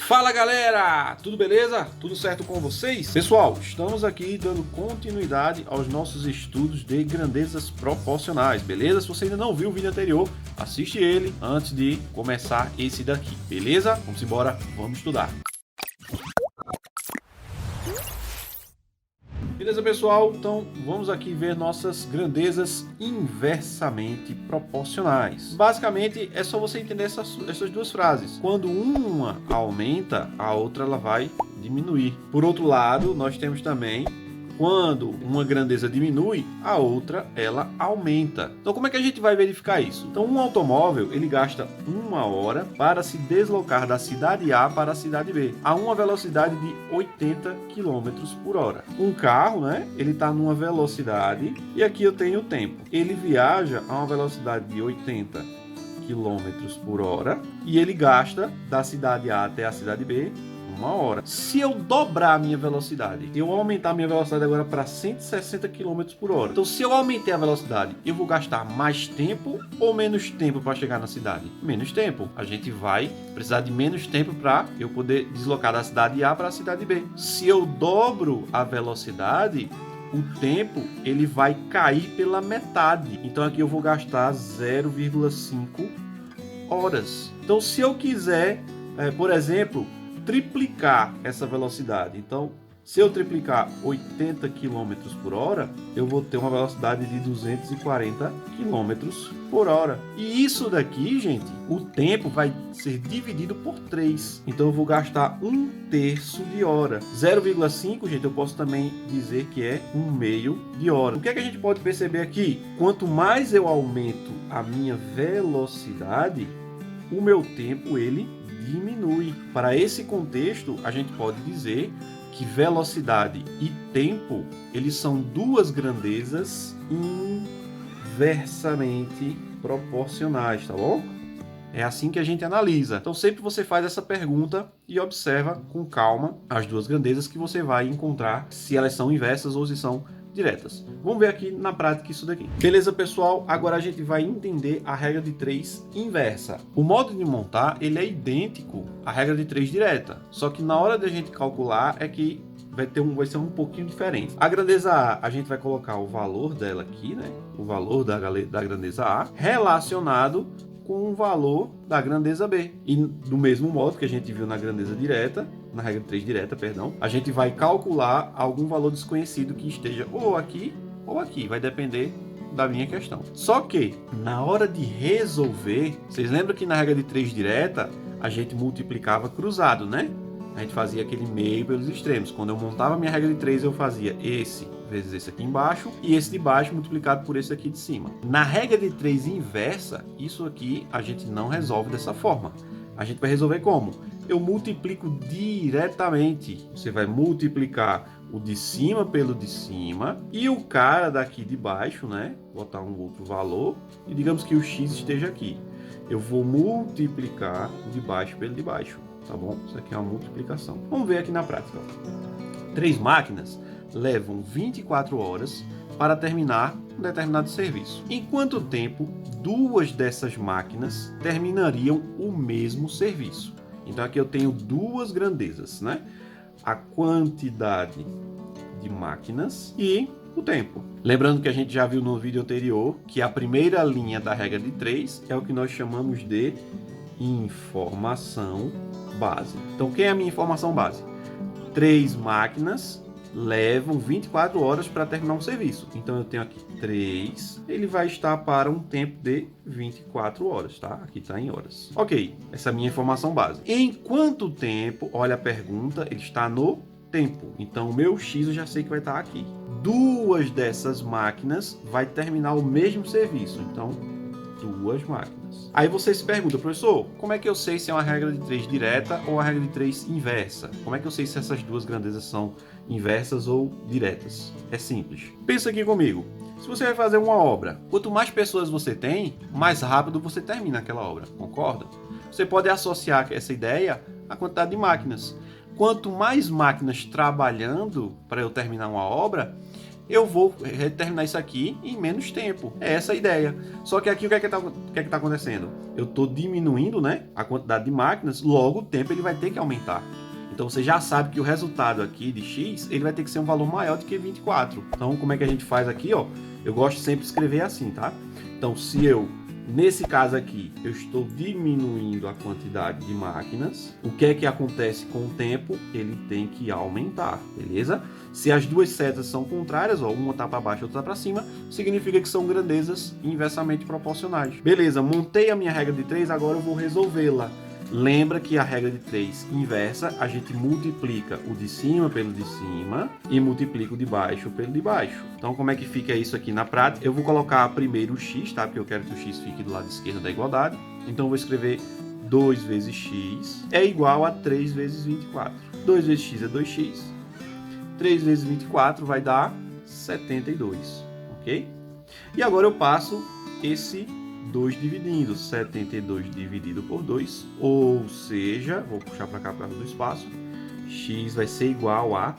Fala galera, tudo beleza? Tudo certo com vocês? Pessoal, estamos aqui dando continuidade aos nossos estudos de grandezas proporcionais, beleza? Se você ainda não viu o vídeo anterior, assiste ele antes de começar esse daqui, beleza? Vamos embora, vamos estudar. Beleza, pessoal? Então, vamos aqui ver nossas grandezas inversamente proporcionais. Basicamente, é só você entender essas duas frases. Quando uma aumenta, a outra ela vai diminuir. Por outro lado, nós temos também quando uma grandeza diminui, a outra ela aumenta. Então, como é que a gente vai verificar isso? Então, um automóvel ele gasta 1 hora para se deslocar da cidade A para a cidade B a uma velocidade de 80 km por hora. Um carro, né? Ele está numa velocidade e aqui eu tenho o tempo. Ele viaja a uma velocidade de 80 km por hora e ele gasta da cidade A até a cidade B 1 hora. Se eu dobrar a minha velocidade, eu aumentar a minha velocidade agora para 160 km por hora. Então, se eu aumentei a velocidade, eu vou gastar mais tempo ou menos tempo para chegar na cidade? Menos tempo. A gente vai precisar de menos tempo para eu poder deslocar da cidade A para a cidade B. Se eu dobro a velocidade, o tempo ele vai cair pela metade. Então, aqui eu vou gastar 0,5 horas. Então, se eu quiser, por exemplo, triplicar essa velocidade. Então, se eu triplicar 80 km por hora, eu vou ter uma velocidade de 240 km por hora. E isso daqui, gente, o tempo vai ser dividido por 3. Então, eu vou gastar 1/3 de hora. 0,5, gente, eu posso também dizer que é 1/2 de hora. O que é que a gente pode perceber aqui? Quanto mais eu aumento a minha velocidade, o meu tempo, ele diminui. Para esse contexto, a gente pode dizer que velocidade e tempo, eles são duas grandezas inversamente proporcionais, tá bom? É assim que a gente analisa. Então, sempre você faz essa pergunta e observa com calma as duas grandezas que você vai encontrar se elas são inversas ou se são diretas. Vamos ver aqui na prática isso daqui. Beleza, pessoal? Agora a gente vai entender a regra de 3 inversa. O modo de montar, ele é idêntico à regra de 3 direta, só que na hora de a gente calcular é que vai ser um pouquinho diferente. A grandeza A, a gente vai colocar o valor dela aqui, né? O valor da grandeza A relacionado com o valor da grandeza B. E do mesmo modo que a gente viu na grandeza direta, na regra de 3 direta, perdão, a gente vai calcular algum valor desconhecido que esteja ou aqui, vai depender da minha questão. Só que, na hora de resolver, vocês lembram que na regra de 3 direta, a gente multiplicava cruzado, né? A gente fazia aquele meio pelos extremos. Quando eu montava a minha regra de 3, eu fazia esse vezes esse aqui embaixo e esse de baixo multiplicado por esse aqui de cima. Na regra de 3 inversa, isso aqui a gente não resolve dessa forma. A gente vai resolver como? Eu multiplico diretamente. Você vai multiplicar o de cima pelo de cima e o cara daqui de baixo, né? Botar um outro valor e digamos que o x esteja aqui. Eu vou multiplicar o de baixo pelo de baixo, tá bom? Isso aqui é uma multiplicação. Vamos ver aqui na prática. 3 máquinas levam 24 horas para terminar um determinado serviço. Em quanto tempo 2 dessas máquinas terminariam o mesmo serviço? Então aqui eu tenho duas grandezas, né? A quantidade de máquinas e o tempo. Lembrando que a gente já viu no vídeo anterior que a primeira linha da regra de 3 é o que nós chamamos de informação base. Então quem é a minha informação base? 3 máquinas levam 24 horas para terminar um serviço. Então eu tenho aqui 3, ele vai estar para um tempo de 24 horas, tá? Aqui está em horas. Ok, essa é a minha informação base. Em quanto tempo, olha a pergunta, ele está no tempo. Então o meu X eu já sei que vai estar aqui. 2 dessas máquinas vai terminar o mesmo serviço. Então 2 máquinas. Aí você se pergunta, professor, como é que eu sei se é uma regra de 3 direta ou uma regra de 3 inversa? Como é que eu sei se essas duas grandezas são inversas ou diretas? É simples. Pensa aqui comigo. Se você vai fazer uma obra, quanto mais pessoas você tem, mais rápido você termina aquela obra, concorda? Você pode associar essa ideia à quantidade de máquinas. Quanto mais máquinas trabalhando para eu terminar uma obra, eu vou terminar isso aqui em menos tempo. É essa a ideia. Só que aqui o que é que tá acontecendo? Eu estou diminuindo, né, a quantidade de máquinas, logo o tempo ele vai ter que aumentar. Então você já sabe que o resultado aqui de x, ele vai ter que ser um valor maior do que 24. Então como é que a gente faz aqui, ó? Eu gosto sempre de escrever assim, tá? Então se eu, nesse caso aqui, eu estou diminuindo a quantidade de máquinas, o que é que acontece com o tempo? Ele tem que aumentar, beleza? Se as duas setas são contrárias, ó, uma está para baixo e outra está para cima, significa que são grandezas inversamente proporcionais. Beleza, montei a minha regra de 3, agora eu vou resolvê-la. Lembra que a regra de 3 inversa, a gente multiplica o de cima pelo de cima e multiplica o de baixo pelo de baixo. Então, como é que fica isso aqui na prática? Eu vou colocar primeiro o x, tá? Porque eu quero que o x fique do lado esquerdo da igualdade. Então, eu vou escrever 2 vezes x é igual a 3 vezes 24. 2 vezes x é 2x. 3 vezes 24 vai dar 72, ok? E agora eu passo esse 2 dividindo, 72 dividido por 2, ou seja, vou puxar para cá para do espaço, x vai ser igual a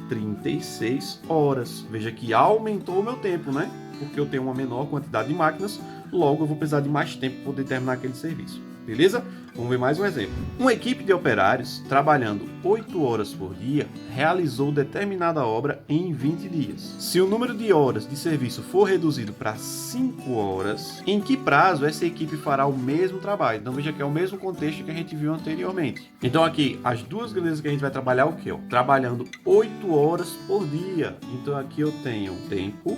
36 horas. Veja que aumentou o meu tempo, né? Porque eu tenho uma menor quantidade de máquinas, logo eu vou precisar de mais tempo para poder terminar aquele serviço. Beleza? Vamos ver mais um exemplo. Uma equipe de operários, trabalhando 8 horas por dia, realizou determinada obra em 20 dias. Se o número de horas de serviço for reduzido para 5 horas, em que prazo essa equipe fará o mesmo trabalho? Então veja que é o mesmo contexto que a gente viu anteriormente. Então aqui, as duas grandezas que a gente vai trabalhar é o quê? Trabalhando 8 horas por dia. Então aqui eu tenho tempo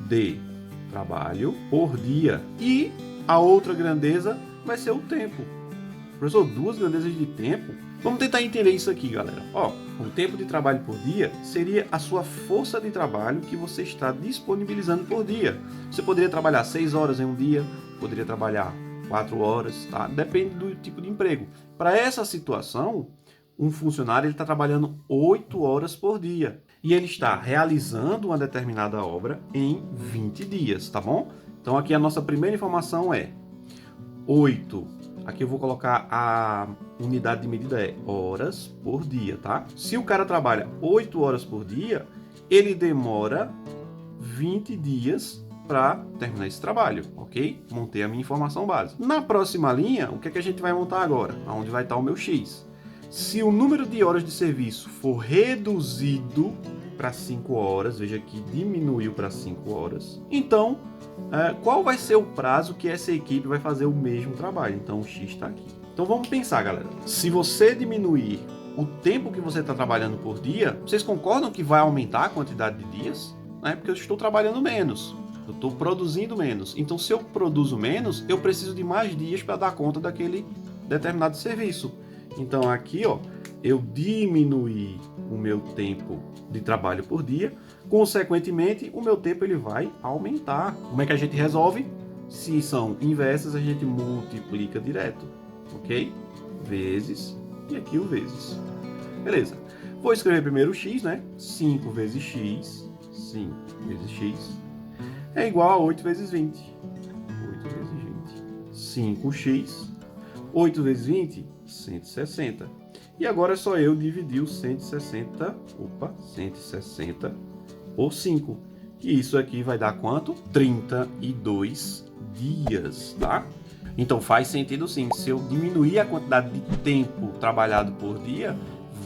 de trabalho por dia. E a outra grandeza vai ser o tempo. Professor, duas grandezas de tempo? Vamos tentar entender isso aqui, galera. Ó, o tempo de trabalho por dia seria a sua força de trabalho que você está disponibilizando por dia. Você poderia trabalhar 6 horas em um dia, poderia trabalhar 4 horas, tá? Depende do tipo de emprego. Para essa situação, um funcionário está trabalhando 8 horas por dia e ele está realizando uma determinada obra em 20 dias, tá bom? Então aqui a nossa primeira informação é 8. Aqui eu vou colocar a unidade de medida é horas por dia, tá? Se o cara trabalha 8 horas por dia, ele demora 20 dias para terminar esse trabalho, ok? Montei a minha informação básica. Na próxima linha, o que é que a gente vai montar agora? Onde vai estar o meu x? Se o número de horas de serviço for reduzido para 5 horas, veja que diminuiu para 5 horas, então qual vai ser o prazo que essa equipe vai fazer o mesmo trabalho? Então o x está aqui. Então vamos pensar, galera. Se você diminuir o tempo que você está trabalhando por dia, vocês concordam que vai aumentar a quantidade de dias? Porque eu estou trabalhando menos, eu estou produzindo menos. Então se eu produzo menos, eu preciso de mais dias para dar conta daquele determinado serviço. Então aqui, ó, eu diminuí o meu tempo de trabalho por dia, consequentemente, o meu tempo ele vai aumentar. Como é que a gente resolve? Se são inversas, a gente multiplica direto, ok? Vezes, e aqui o vezes. Beleza. Vou escrever primeiro o x, né? 5 vezes x, 5 vezes x, é igual a 8 vezes 20. 8 vezes 20. 5x, 8 vezes 20, 160. E agora é só eu dividir o 160 por 5. E isso aqui vai dar quanto? 32 dias, tá? Então faz sentido sim. Se eu diminuir a quantidade de tempo trabalhado por dia,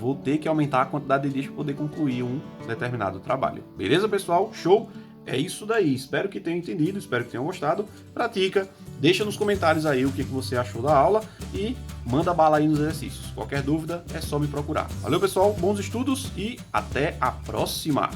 vou ter que aumentar a quantidade de dias para poder concluir um determinado trabalho. Beleza, pessoal? Show? É isso daí. Espero que tenham entendido, espero que tenham gostado. Pratica, deixa nos comentários aí o que você achou da aula e manda bala aí nos exercícios. Qualquer dúvida é só me procurar. Valeu, pessoal, bons estudos e até a próxima!